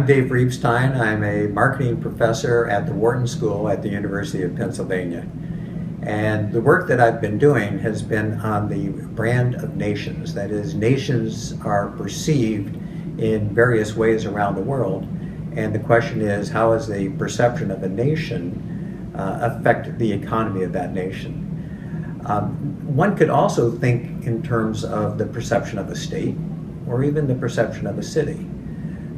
I'm Dave Reibstein. I'm a marketing professor at the Wharton School at the University of Pennsylvania. And the work that I've been doing has been on the brand of nations. That is, nations are perceived in various ways around the world. And the question is, how does the perception of a nation affect the economy of that nation? One could also think in terms of the perception of a state or even the perception of a city.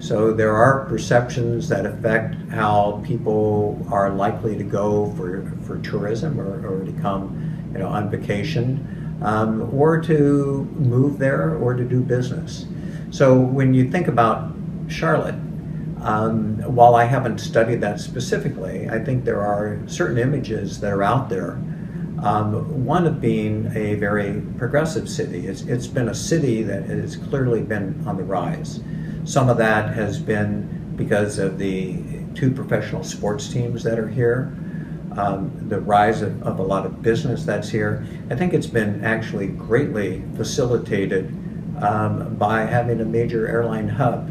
So there are perceptions that affect how people are likely to go for tourism or to come, on vacation, or to move there or to do business. So when you think about Charlotte, while I haven't studied that specifically, I think there are certain images that are out there. One of being a very progressive city. It's been a city that has clearly been on the rise. Some of that has been because of the two professional sports teams that are here, the rise of a lot of business that's here. I think it's been actually greatly facilitated by having a major airline hub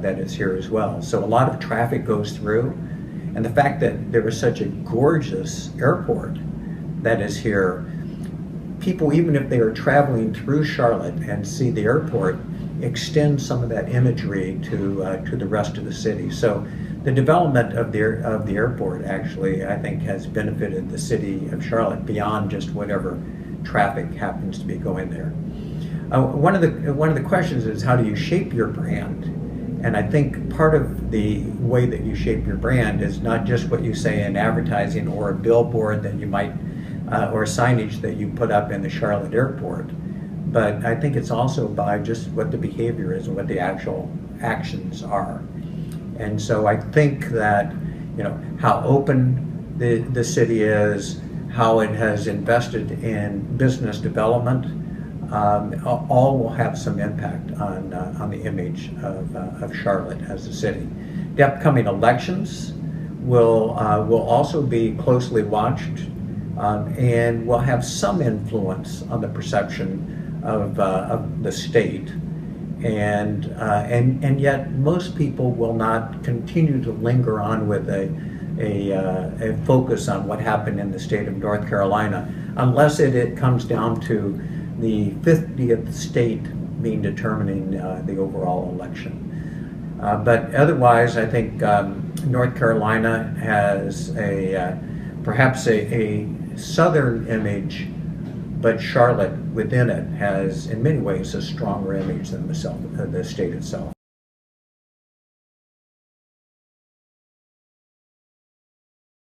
that is here as well. So a lot of traffic goes through, and the fact that there is such a gorgeous airport that is here, people, even if they are traveling through Charlotte and see the airport, extend some of that imagery to the rest of the city. So the development of the airport actually, I think, has benefited the city of Charlotte beyond just whatever traffic happens to be going there. One of the questions is, how do you shape your brand? And I think part of the way that you shape your brand is not just what you say in advertising or a billboard that you might or signage that you put up in the Charlotte airport. But I think it's also by just what the behavior is and what the actual actions are. And so I think that, how open the city is, how it has invested in business development, all will have some impact on the image of Charlotte as a city. The upcoming elections will also be closely watched and will have some influence on the perception of the state, and yet most people will not continue to linger on with a focus on what happened in the state of North Carolina, unless it comes down to the 50th state being determining the overall election. But otherwise, I think North Carolina has perhaps a southern image, but Charlotte within it has, in many ways, a stronger image than the state itself.